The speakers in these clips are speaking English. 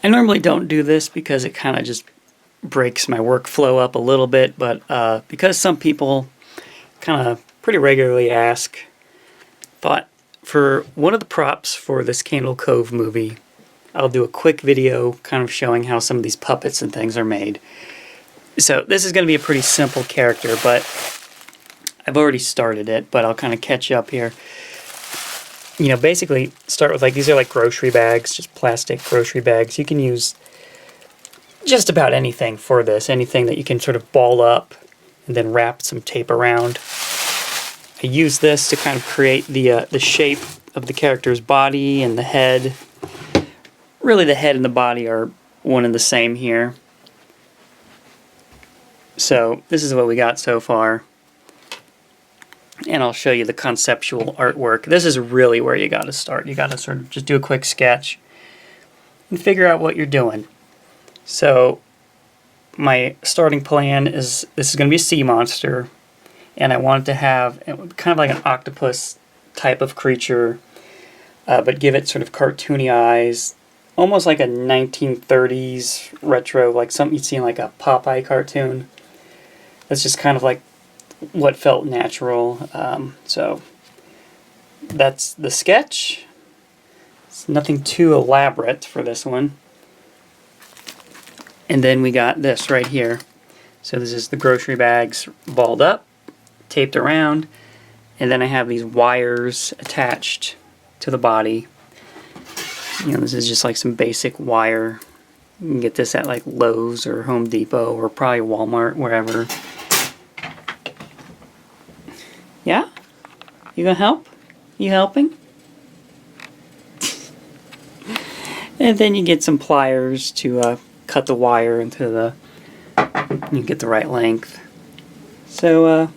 I normally don't do this because it kind of just breaks my workflow up a little bit, but because some people kind of pretty regularly ask, thought for one of the props for this Candle Cove movie, I'll do a quick video kind of showing how some of these puppets and things are made. So this is going to be a pretty simple character, but I've already started it, but I'll kind of catch you up here. You know, basically start with, like, these are like grocery bags, just plastic grocery bags. You can use just about anything for this, anything that you can sort of ball up and then wrap some tape around. I use this to kind of create the shape of the character's body and the head. Really, the head and the body are one and the same here. So this is what we got so far. And I'll show you the conceptual artwork. This is really where you got to start. You got to sort of just do a quick sketch and figure out what you're doing. So my starting plan is, this is going to be a sea monster, and I wanted to have kind of like an octopus type of creature, but give it sort of cartoony eyes, almost like a 1930s retro, like something you'd see in like a Popeye cartoon. That's just kind of like what felt natural. So that's the sketch. It's nothing too elaborate for this one. And then we got this right here. So this is the grocery bags balled up, taped around, and then I have these wires attached to the body. You know, this is just like some basic wire. You can get this at like Lowe's or Home Depot or probably Walmart, wherever. Yeah? You gonna help? You helping? And then you get some pliers to cut the wire into the, you get the right length. So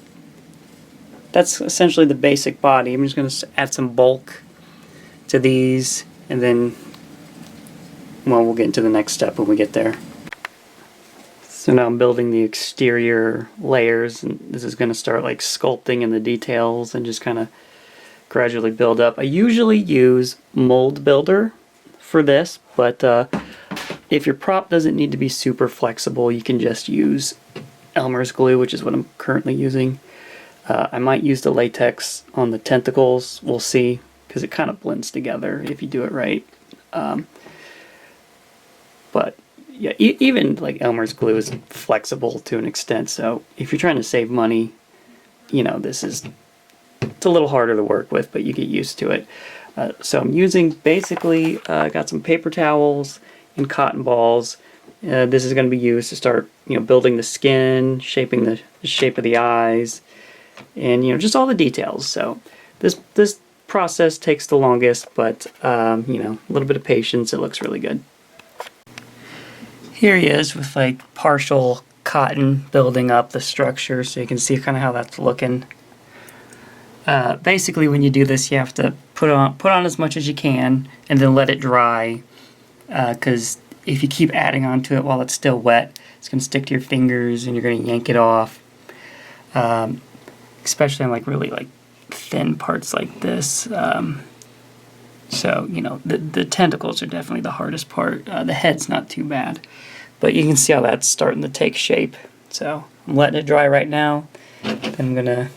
that's essentially the basic body. I'm just going to add some bulk to these, and then, well, we'll get into the next step when we get there. So now I'm building the exterior layers, and this is going to start like sculpting in the details and just kind of gradually build up. I usually use Mold Builder for this, but if your prop doesn't need to be super flexible, you can just use Elmer's glue, which is what I'm currently using. I might use the latex on the tentacles, we'll see, because it kind of blends together if you do it right. But yeah, even like Elmer's glue is flexible to an extent, so if you're trying to save money, you know, it's a little harder to work with, but you get used to it. So I'm using basically, got some paper towels and cotton balls. This is going to be used to start, you know, building the skin, shaping the shape of the eyes, and, you know, just all the details. So this process takes the longest, but you know, a little bit of patience. It looks really good. Here he is with like partial cotton building up the structure, so you can see kind of how that's looking. Basically, when you do this, you have to put on as much as you can and then let it dry, because if you keep adding on to it while it's still wet, it's going to stick to your fingers and you're going to yank it off, especially on like really like thin parts like this. So, you know, the tentacles are definitely the hardest part. The head's not too bad, but you can see how that's starting to take shape. So I'm letting it dry right now. Then I'm going to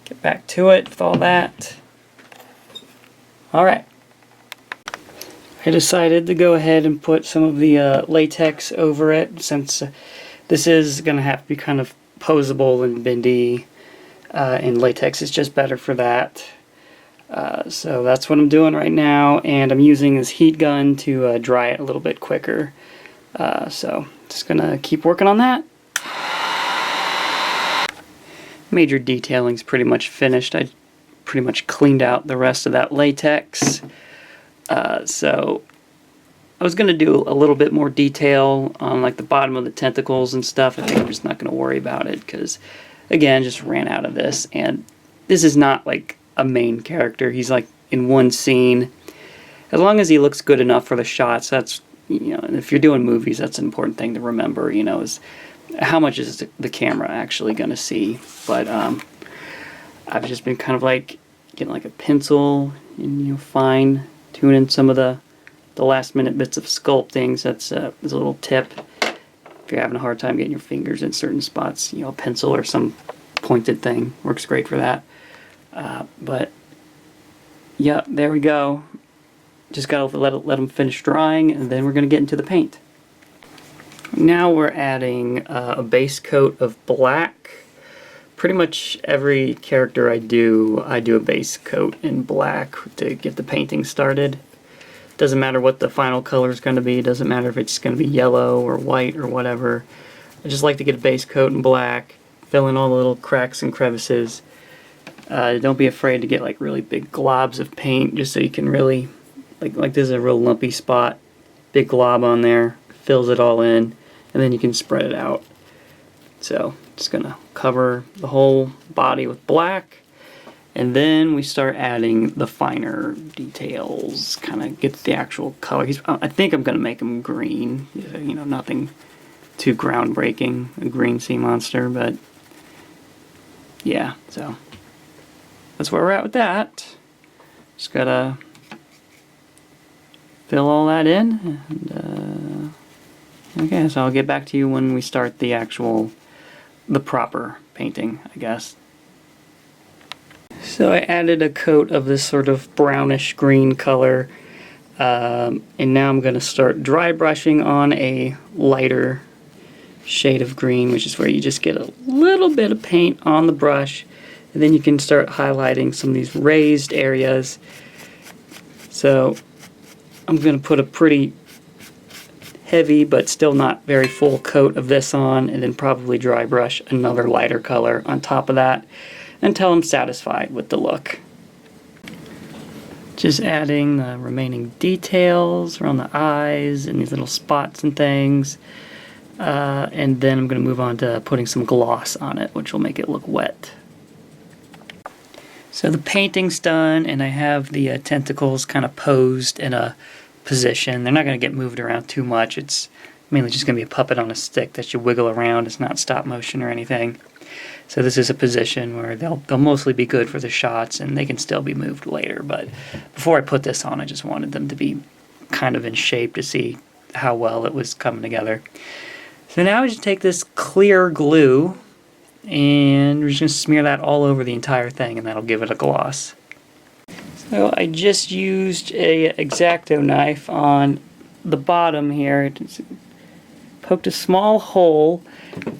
get back to it with all that. Alright. I decided to go ahead and put some of the latex over it, since this is going to have to be kind of posable and bendy, and latex is just better for that. So that's what I'm doing right now, and I'm using this heat gun to dry it a little bit quicker. So just going to keep working on that. Major detailing's pretty much finished. I pretty much cleaned out the rest of that latex. So I was going to do a little bit more detail on like the bottom of the tentacles and stuff. I think I'm just not going to worry about it because, again, just ran out of this. And this is not like a main character. He's like in one scene. As long as he looks good enough for the shots, that's, you know, if you're doing movies, that's an important thing to remember, you know, is how much is the camera actually going to see. But I've just been kind of like getting like a pencil and, you know, fine tuning some of the the last minute bits of sculpting. So that's a little tip. If you're having a hard time getting your fingers in certain spots, you know, a pencil or some pointed thing works great for that. But yeah, there we go. Just gotta let them finish drying, and then we're gonna get into the paint. Now we're adding a base coat of black. Pretty much every character I do a base coat in black to get the painting started. Doesn't matter what the final color is going to be. Doesn't matter if it's going to be yellow or white or whatever. I just like to get a base coat in black, fill in all the little cracks and crevices. Don't be afraid to get like really big globs of paint, just so you can really, like this is a real lumpy spot. Big glob on there, fills it all in, and then you can spread it out. So just gonna cover the whole body with black. And then we start adding the finer details, kind of get the actual color. I think I'm going to make him green, you know, nothing too groundbreaking, a green sea monster, but yeah, so that's where we're at with that. Just got to fill all that in, and okay, so I'll get back to you when we start the proper painting, I guess. So I added a coat of this sort of brownish green color, and now I'm going to start dry brushing on a lighter shade of green, which is where you just get a little bit of paint on the brush, and then you can start highlighting some of these raised areas. So I'm going to put a pretty heavy but still not very full coat of this on, and then probably dry brush another lighter color on top of that until I'm satisfied with the look. Just adding the remaining details around the eyes and these little spots and things. And then I'm going to move on to putting some gloss on it, which will make it look wet. So the painting's done, and I have the tentacles kind of posed in a position. They're not going to get moved around too much. It's mainly just going to be a puppet on a stick that you wiggle around. It's not stop motion or anything. So this is a position where they'll mostly be good for the shots, and they can still be moved later. But before I put this on, I just wanted them to be kind of in shape to see how well it was coming together. So now I just take this clear glue, and we're just going to smear that all over the entire thing, and that'll give it a gloss. So I just used a X-Acto knife on the bottom here. Just poked a small hole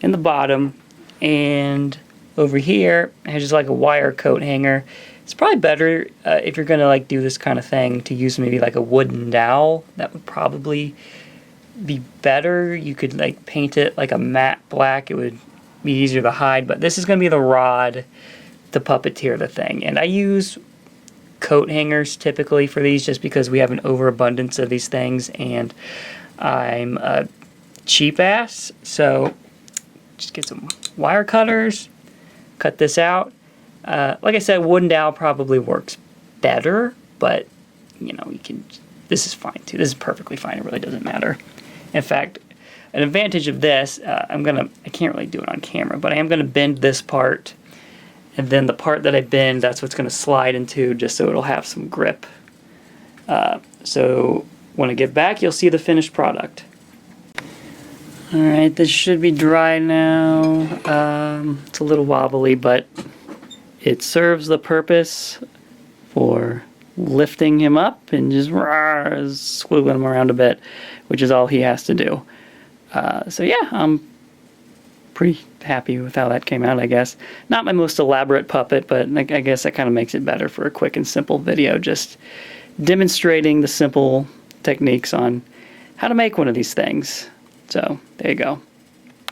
in the bottom, and over here it has just like a wire coat hanger. It's probably better if you're gonna like do this kind of thing to use maybe like a wooden dowel. That would probably be better. You could like paint it like a matte black. It would be easier to hide, but this is gonna be the rod to puppeteer the thing. And I use coat hangers typically for these just because we have an overabundance of these things, and I'm a cheap ass, so just get some wire cutters, cut this out. Like I said, wooden dowel probably works better, but you know, you can. This is fine too. This is perfectly fine. It really doesn't matter. In fact, an advantage of this, I can't really do it on camera, but I am gonna bend this part, and then the part that I bend, that's what's gonna slide into, just so it'll have some grip. So when I get back, you'll see the finished product. Alright, this should be dry now. It's a little wobbly, but it serves the purpose for lifting him up and just squiggling him around a bit, which is all he has to do. So yeah, I'm pretty happy with how that came out, I guess. Not my most elaborate puppet, but I guess that kind of makes it better for a quick and simple video, just demonstrating the simple techniques on how to make one of these things. So, there you go.